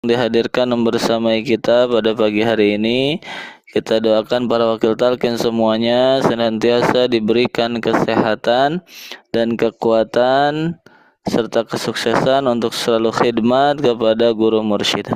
dihadirkan membersamai kita pada pagi hari ini. Kita doakan para wakil talqin semuanya senantiasa diberikan kesehatan dan kekuatan serta kesuksesan untuk selalu khidmat kepada guru mursyid.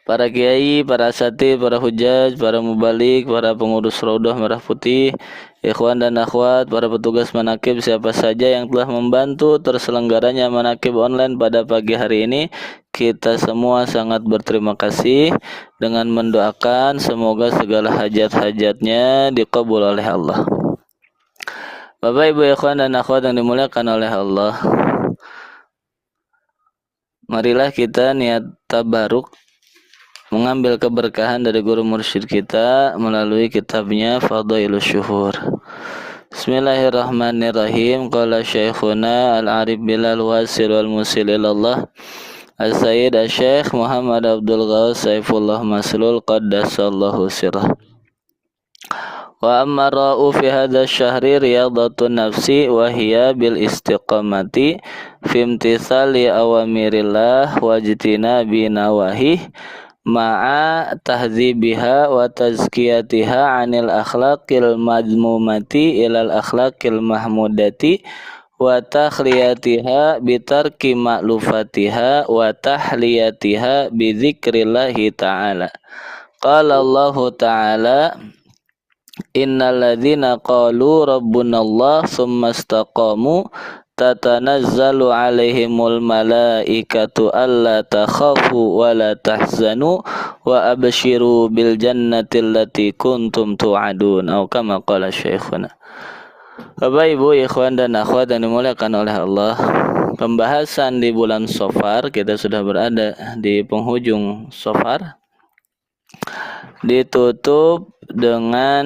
Para kiai, para asatidz, para hujaj, para mubalik, para pengurus Raudhah Merah Putih, ikhwan dan akhwat, para petugas manakib, siapa saja yang telah membantu terselenggaranya manakib online pada pagi hari ini, kita semua sangat berterima kasih dengan mendoakan semoga segala hajat-hajatnya dikabul oleh Allah. Bapak, Ibu, ikhwan dan akhwat yang dimuliakan oleh Allah, marilah kita niat tabaruk mengambil keberkahan dari guru mursyid kita melalui kitabnya Fadailus Syuhur. Bismillahirrahmanirrahim. Qala Syekhuna Al-Arif Bilal Wasil wal Musil ilallah As-Sayyid Asy-Syaikh Muhammad Abdul Ghaus Saifullah Maslul Qaddasallahu sirrah. Wa amma ra'u fi hadha syahri riyadatun nafsi wa hiya bil istiqamati fi imtithali awamirillah wa jtinabi nawahih ma'a tahdzibiha wa tazkiyatiha 'anil akhlaqil madmumati ilal akhlaqil mahmudati wa takhliyatiha bitarki ma'lufatiha wa tahliyatiha bi dzikrillahi ta'ala. Qala Allah ta'ala innal ladzina qalu rabbunallah tsumma istaqamu tatanazzalu alaihimul malaikatu alla takhafu wa la tahzanu wa abshiru bil jannati allati kuntum tu'adun atau kama qala syekhuna. Bapak, Ibu, ikhwan dan akhwat yang dimuliakan oleh Allah, pembahasan di bulan Shafar, kita sudah berada di penghujung Shafar, ditutup dengan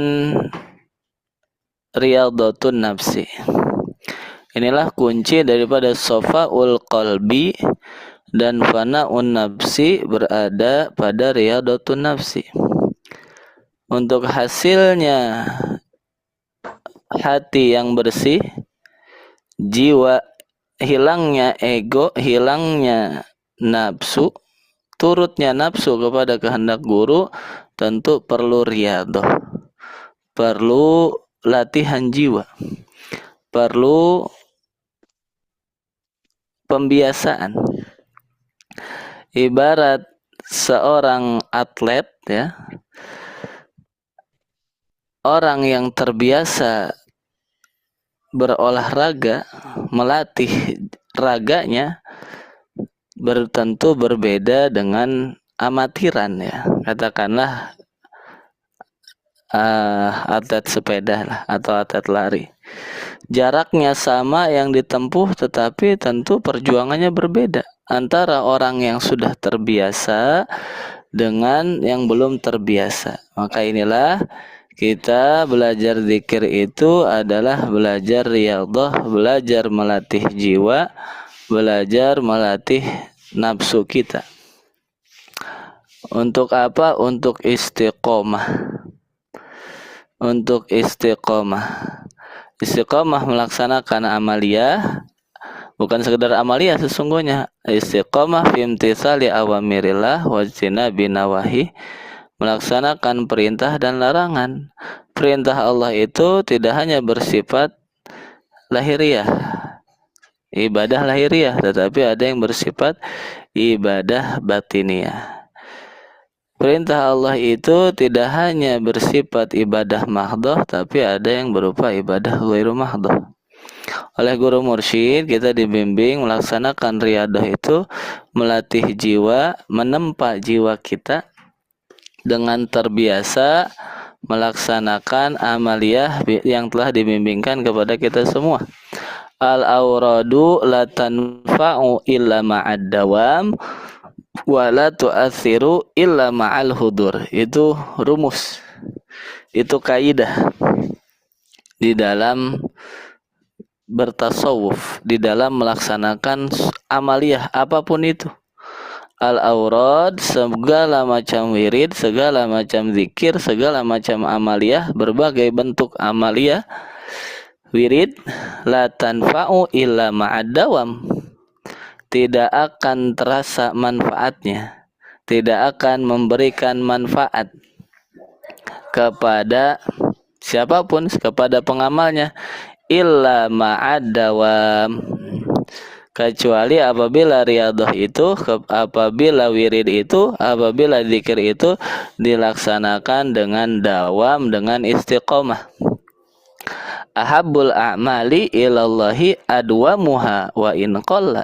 riyadatun nafsi. Inilah kunci daripada safaul qalbi dan fana'un nafsi berada pada riyadatun nafsi. Untuk hasilnya hati yang bersih, jiwa, hilangnya ego, hilangnya nafsu, turutnya nafsu kepada kehendak guru, tentu perlu riyadah, perlu latihan jiwa, perlu pembiasaan. Ibarat seorang atlet, ya, orang yang terbiasa berolahraga, melatih raganya, tentu berbeda dengan amatiran, ya. Katakanlah atlet sepeda lah, atau atlet lari. Jaraknya sama yang ditempuh, tetapi tentu perjuangannya berbeda antara orang yang sudah terbiasa dengan yang belum terbiasa. Maka inilah kita belajar zikir itu adalah belajar riyadhah, belajar melatih jiwa, belajar melatih nafsu kita. Untuk apa? Untuk istiqomah. Untuk istiqomah. Istiqomah melaksanakan amaliyah, bukan sekedar amaliyah sesungguhnya. Istiqomah fi imtitsali awamirillah wa jtinabi nawahi, melaksanakan perintah dan larangan. Perintah Allah itu tidak hanya bersifat lahiriah, ibadah lahiriah, tetapi ada yang bersifat ibadah batiniah. Perintah Allah itu tidak hanya bersifat ibadah mahdhah, tapi ada yang berupa ibadah ghairu mahdhah. Oleh guru mursyid kita dibimbing melaksanakan riyadah itu, melatih jiwa, menempa jiwa kita dengan terbiasa melaksanakan amaliyah yang telah dibimbingkan kepada kita semua. Al-awradu la tanfa'u illa ma'ad dawam wa la tu'athiru illa ma'al hudur. Itu rumus, itu kaidah di dalam bertasawuf, di dalam melaksanakan amaliyah apapun itu. Al-awrad, segala macam wirid, segala macam zikir, segala macam amaliyah, berbagai bentuk amaliyah wirid, la tanfa'u illa ma'ad dawam, tidak akan terasa manfaatnya, tidak akan memberikan manfaat kepada siapapun, kepada pengamalnya, illa ma'ad dawam, kecuali apabila riyadhah itu, apabila wirid itu, apabila zikir itu dilaksanakan dengan dawam, dengan istiqomah. Ahabbul a'mali ilallahi adwamuha wa in qalla.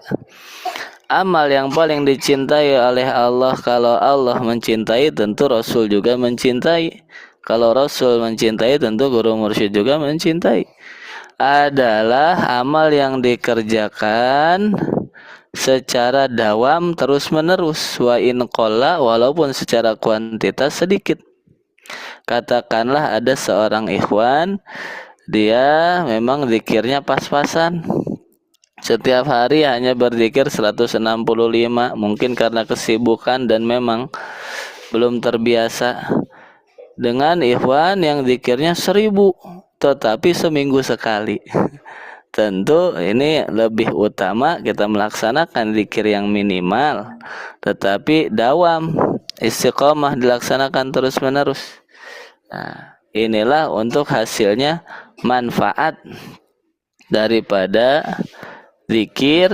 Amal yang paling dicintai oleh Allah, kalau Allah mencintai tentu Rasul juga mencintai. Kalau Rasul mencintai tentu guru mursyid juga mencintai. Adalah amal yang dikerjakan secara dawam terus menerus, wa in qalla, walaupun secara kuantitas sedikit. Katakanlah ada seorang ikhwan, dia memang zikirnya pas-pasan, setiap hari hanya berzikir 165, mungkin karena kesibukan dan memang belum terbiasa, dengan ikhwan yang zikirnya 1000 tetapi seminggu sekali. Tentu ini lebih utama kita melaksanakan zikir yang minimal tetapi dawam, istiqomah, dilaksanakan terus menerus. Nah, inilah untuk hasilnya manfaat daripada zikir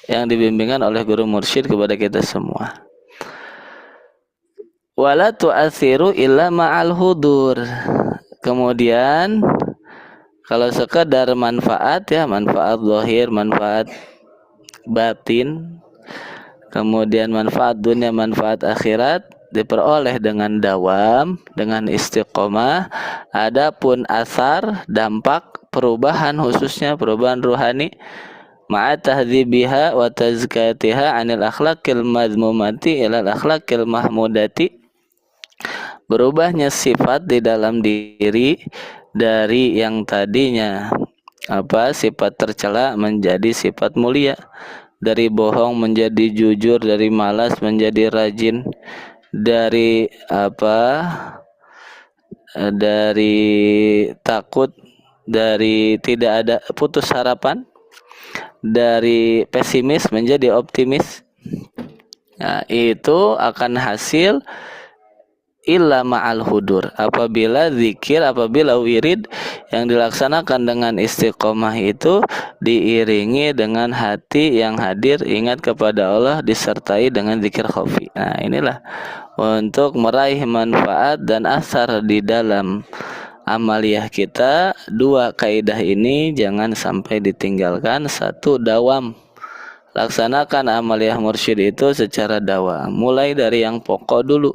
yang dibimbingkan oleh guru mursyid kepada kita semua. Wala tu'athiru illa ma'al hudur. Kemudian kalau sekedar manfaat, ya manfaat zahir, manfaat batin, kemudian manfaat dunia, manfaat akhirat, diperoleh dengan dawam, dengan istiqomah. Adapun asar, dampak, perubahan, khususnya perubahan ruhani, ma'a tahdzibiha wa tazkiyatiha 'anil akhlaqil madmumati ila akhlaqil mahmudati, berubahnya sifat di dalam diri dari yang tadinya sifat tercela menjadi sifat mulia, dari bohong menjadi jujur, dari malas menjadi rajin, dari dari takut, dari tidak ada, putus harapan, dari pesimis menjadi optimis. Nah, itu akan hasil illa ma'al hudur, apabila zikir, apabila wirid yang dilaksanakan dengan istiqomah itu diiringi dengan hati yang hadir ingat kepada Allah, disertai dengan zikir khafi. Nah, inilah untuk meraih manfaat dan asar di dalam amaliyah kita. Dua kaidah ini jangan sampai ditinggalkan. Satu, dawam, laksanakan amaliyah mursyid itu secara dawam, mulai dari yang pokok dulu.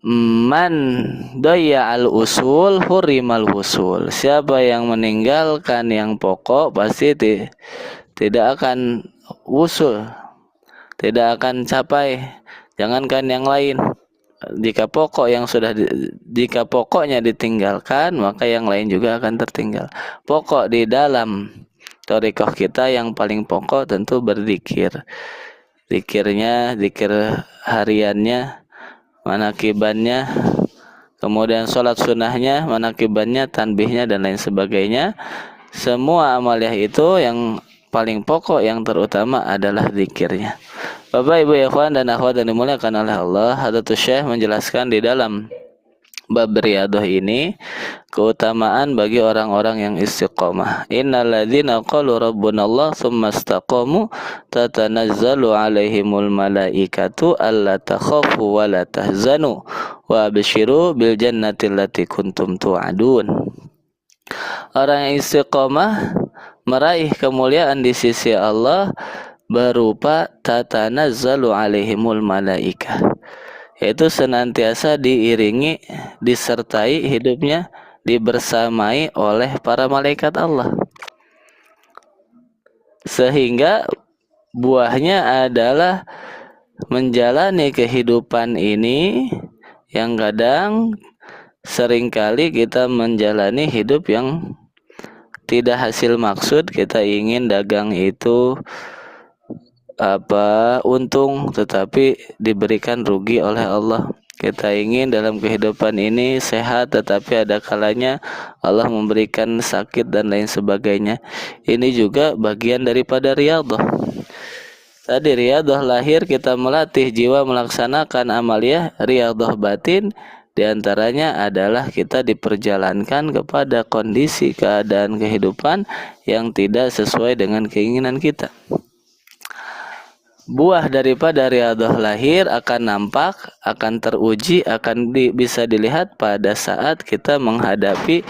Man daya al usul hurimal wusul. Siapa yang meninggalkan yang pokok pasti tidak akan wusul, tidak akan capai, jangankan yang lain. Jika pokoknya ditinggalkan, maka yang lain juga akan tertinggal. Pokok di dalam thariqah kita yang paling pokok tentu berzikir. Zikirnya, zikir hariannya, manakibannya, kemudian sholat sunnahnya, manakibannya, tanbihnya, dan lain sebagainya. Semua amaliyah itu yang paling pokok, yang terutama adalah zikirnya. Bapak, Ibu, ikhwan dan akhwat yang dimuliakan oleh Allah, Hadratus Syekh menjelaskan di dalam bab riyadhah ini keutamaan bagi orang-orang yang istiqomah. Innal ladzina qalu rabbunallah tsumma istaqamu tatanazzalu alaihimul malaikatu alla takhafu wa la tahzanu wa abshiru bil jannati allati kuntum tu'adun. Orang yang istiqomah meraih kemuliaan di sisi Allah berupa tatanazzalu alaihimul malaikah, yaitu senantiasa diiringi, disertai hidupnya, dibersamai oleh para malaikat Allah, sehingga buahnya adalah menjalani kehidupan ini yang kadang seringkali kita menjalani hidup yang tidak hasil maksud. Kita ingin dagang itu untung, tetapi diberikan rugi oleh Allah. Kita ingin dalam kehidupan ini sehat, tetapi ada kalanya Allah memberikan sakit dan lain sebagainya. Ini juga bagian daripada riyadhah. Tadi riyadhah lahir kita melatih jiwa melaksanakan amaliyah, riyadhah batin diantaranya adalah kita diperjalankan kepada kondisi keadaan kehidupan yang tidak sesuai dengan keinginan kita. Buah daripada riyadhah lahir akan nampak, akan teruji, akan bisa dilihat pada saat kita menghadapi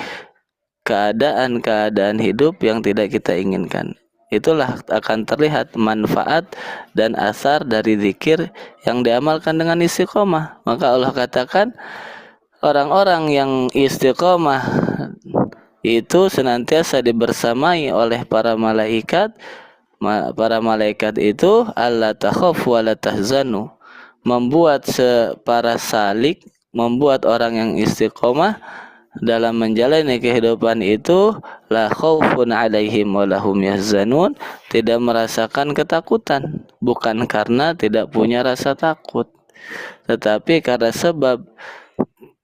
keadaan-keadaan hidup yang tidak kita inginkan. Itulah akan terlihat manfaat dan asar dari zikir yang diamalkan dengan istiqomah. Maka Allah katakan orang-orang yang istiqomah itu senantiasa dibersamai oleh para malaikat. Para malaikat itu alla takhafu wa la tahzanu, membuat para salik, membuat orang yang istiqomah dalam menjalani kehidupan itu la khaufun alaihim wa lahum yahzanun, tidak merasakan ketakutan, bukan karena tidak punya rasa takut, tetapi karena sebab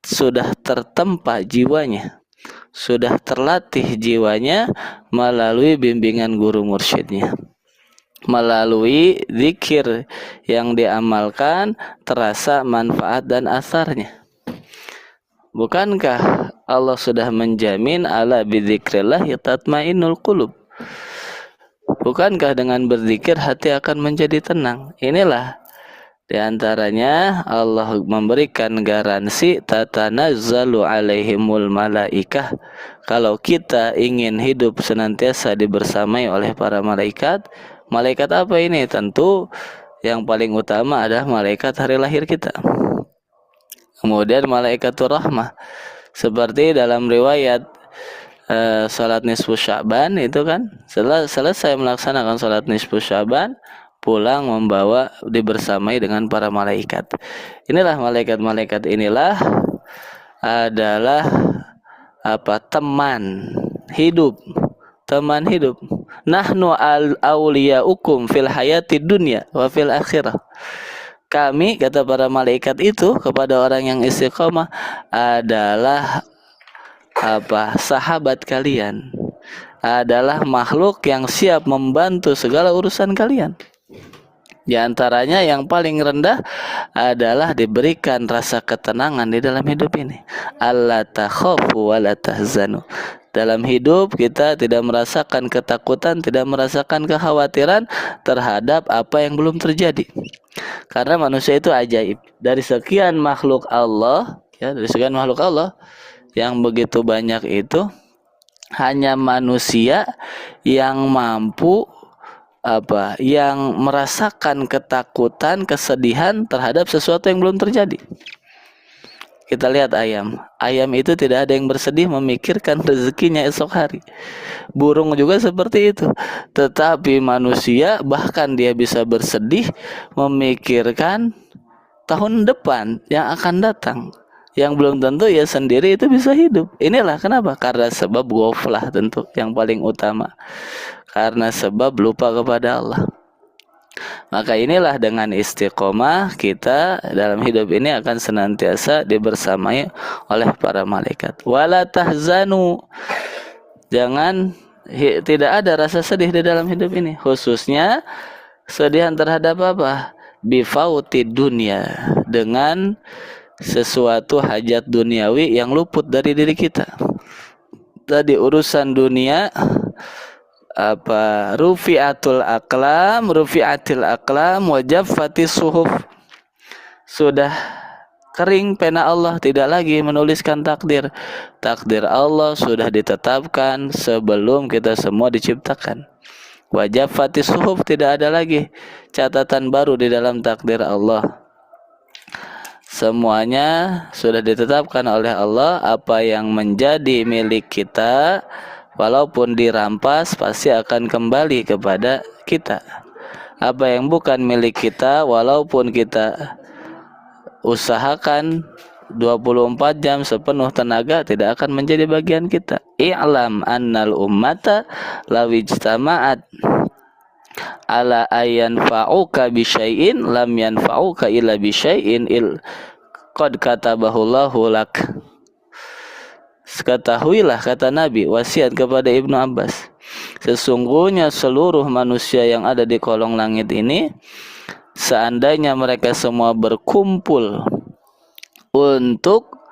sudah tertempa jiwanya, sudah terlatih jiwanya melalui bimbingan guru mursyidnya, melalui zikir yang diamalkan terasa manfaat dan asarnya. Bukankah Allah sudah menjamin ala bidzikrillah tatmainnul qulub? Bukankah dengan berzikir hati akan menjadi tenang? Inilah diantaranya Allah memberikan garansi tatanazzalu alaihimul malaikah. Kalau kita ingin hidup senantiasa dibersamai oleh para malaikat, malaikat apa ini? Tentu yang paling utama adalah malaikat hari lahir kita. Kemudian malaikatur rahmah, seperti dalam riwayat salat nisfu Sya'ban itu kan, selesai melaksanakan salat nisfu Sya'ban, pulang membawa dibersamai dengan para malaikat. Inilah malaikat-malaikat inilah adalah teman hidup. Nahnu awliyaukum fil hayati dunya wa fil akhirah. Kami, kata para malaikat itu kepada orang yang istiqomah, adalah sahabat kalian, adalah makhluk yang siap membantu segala urusan kalian. Di antaranya yang paling rendah adalah diberikan rasa ketenangan di dalam hidup ini. Alla takhafu wa la tahzanu. Dalam hidup kita tidak merasakan ketakutan, tidak merasakan kekhawatiran terhadap apa yang belum terjadi. Karena manusia itu ajaib. Dari sekian makhluk Allah, dari sekian makhluk Allah yang begitu banyak itu, hanya manusia yang mampu yang merasakan ketakutan, kesedihan terhadap sesuatu yang belum terjadi. Kita lihat ayam itu tidak ada yang bersedih memikirkan rezekinya esok hari. Burung juga seperti itu. Tetapi manusia bahkan dia bisa bersedih memikirkan tahun depan yang akan datang, yang belum tentu ya sendiri itu bisa hidup. Inilah kenapa? Karena sebab ghaflah, tentu yang paling utama. Karena sebab lupa kepada Allah. Maka inilah dengan istiqomah kita dalam hidup ini akan senantiasa dibersamai oleh para malaikat. Wala tahzanu, tidak ada rasa sedih di dalam hidup ini, khususnya sedihan terhadap apa? Bifauti dunia, dengan sesuatu hajat duniawi yang luput dari diri kita. Tadi urusan dunia, rufi'atil aqlam wa jaffatis suhuf, sudah kering pena Allah, tidak lagi menuliskan takdir Allah sudah ditetapkan sebelum kita semua diciptakan. Wa jaffatis suhuf, tidak ada lagi catatan baru di dalam takdir Allah. Semuanya sudah ditetapkan oleh Allah. Apa yang menjadi milik kita walaupun dirampas pasti akan kembali kepada kita. Apa yang bukan milik kita walaupun kita usahakan 24 jam sepenuh tenaga tidak akan menjadi bagian kita. I'lam annal ummata lawijtama'at ala ayanfa'uka bisyai'in lam yanfa'uka illa bisyai'in qad katabahullahu lak. Ketahuilah, kata Nabi, wasiat kepada Ibnu Abbas, Sesungguhnya seluruh manusia yang ada di kolong langit ini, seandainya mereka semua berkumpul untuk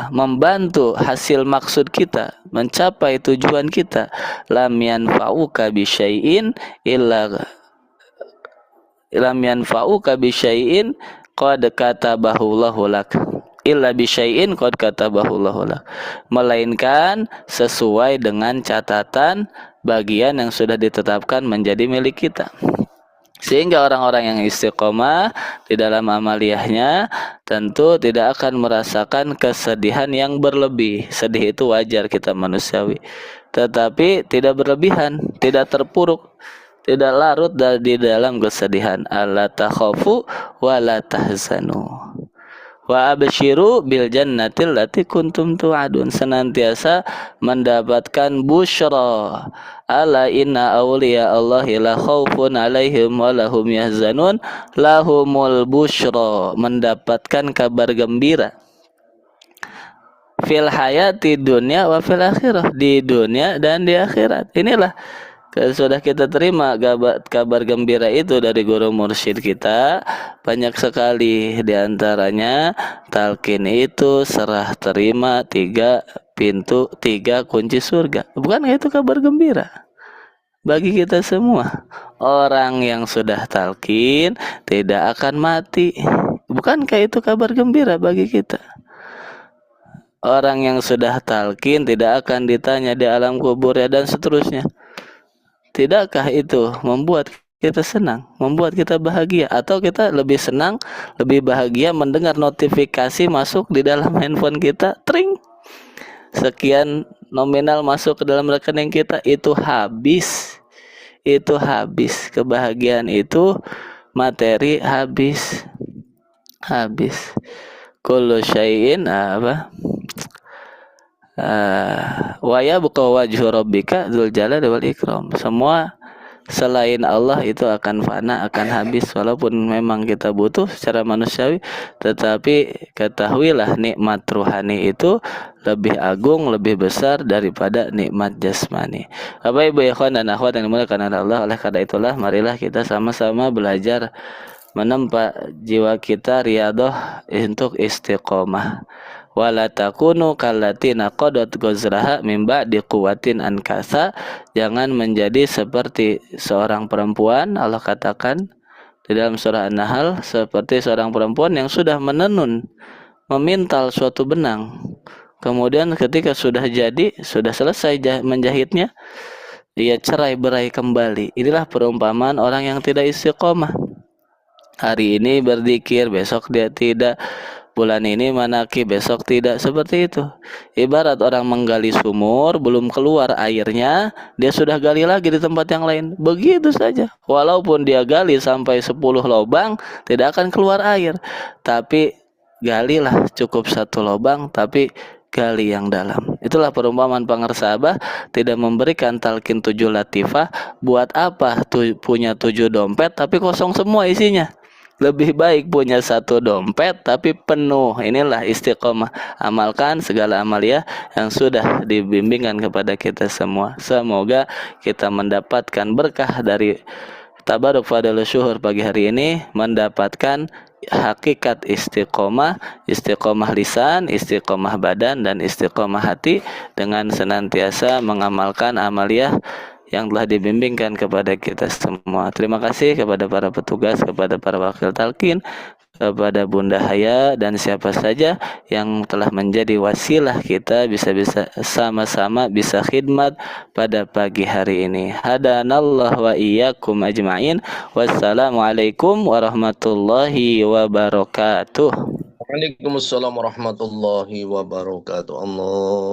membantu hasil maksud kita, mencapai tujuan kita, lam yanfa'uka bisyai'in qad katabahu Allahu lak illa bisyai'in qad katabahu Allahu lak, melainkan sesuai dengan catatan bagian yang sudah ditetapkan menjadi milik kita. Sehingga orang-orang yang istiqomah di dalam amaliyahnya tentu tidak akan merasakan kesedihan yang berlebih. Sedih itu wajar, kita manusiawi, tetapi tidak berlebihan, tidak terpuruk, tidak larut di dalam kesedihan. Alla takhafu wa la tahzanu wa absyiru bil jannatil lati kuntum tu'adun, senantiasa mendapatkan busyra. Ala inna awliya Allahi la khaufun alaihim wa lahum yahzanun, lahumul busyra, mendapatkan kabar gembira fil hayati dunya wa fil akhirah, di dunia dan di akhirat. Inilah sudah kita terima kabar gembira itu dari guru mursyid kita. Banyak sekali diantaranya talqin itu serah terima 3 pintu, 3 kunci surga. Bukankah itu kabar gembira bagi kita semua? Orang yang sudah talqin tidak akan mati. Bukankah itu kabar gembira bagi kita? Orang yang sudah talqin tidak akan ditanya di alam kubur dan seterusnya. Tidakkah itu membuat kita senang, membuat kita bahagia? Atau kita lebih senang, lebih bahagia mendengar notifikasi masuk di dalam handphone kita, tring, sekian nominal masuk ke dalam rekening kita, itu habis. Kebahagiaan itu materi habis. Kullu syai'in wa yabqa wajhu rabbika dzul jalali wal ikram. Semua selain Allah itu akan fana, akan habis. Walaupun memang kita butuh secara manusiawi, tetapi ketahuilah nikmat ruhani itu lebih agung, lebih besar daripada nikmat jasmani. Bapak Ibu ikhwan dan akhwat yang dimuliakan Allah, oleh karena itulah marilah kita sama-sama belajar menempa jiwa kita riyadhah untuk istiqomah. Wala takunu kallatina qadat ghazraha min ba'di quwwatin ankasa. Jangan menjadi seperti seorang perempuan, Allah katakan di dalam surah An-Nahl, seperti seorang perempuan yang sudah menenun, memintal suatu benang, kemudian ketika sudah jadi, sudah selesai menjahitnya, ia cerai berai kembali. Inilah perumpamaan orang yang tidak istiqomah. Hari ini berzikir, besok dia tidak. Bulan ini manakib, besok tidak. Seperti itu. Ibarat orang menggali sumur, belum keluar airnya, dia sudah gali lagi di tempat yang lain. Begitu saja. Walaupun dia gali sampai 10 lubang, tidak akan keluar air. Tapi galilah cukup 1 lubang, tapi gali yang dalam. Itulah perumpamaan pengersabah, tidak memberikan talqin 7 latifah. Buat apa punya 7 dompet tapi kosong semua isinya? Lebih baik punya 1 dompet tapi penuh. Inilah istiqomah. Amalkan segala amaliyah yang sudah dibimbingkan kepada kita semua. Semoga kita mendapatkan berkah dari tabaruk fadlul syuhur pagi hari ini, mendapatkan hakikat istiqomah lisan, istiqomah badan, dan istiqomah hati dengan senantiasa mengamalkan amaliyah yang telah dibimbingkan kepada kita semua. Terima kasih kepada para petugas, kepada para wakil talqin, kepada Bunda Haya, dan siapa saja yang telah menjadi wasilah kita bisa sama-sama bisa khidmat pada pagi hari ini. Hadanallah wa iyyakum ajma'in. Wassalamualaikum warahmatullahi wabarakatuh. Waalaikumsalam warahmatullahi wabarakatuh. Allah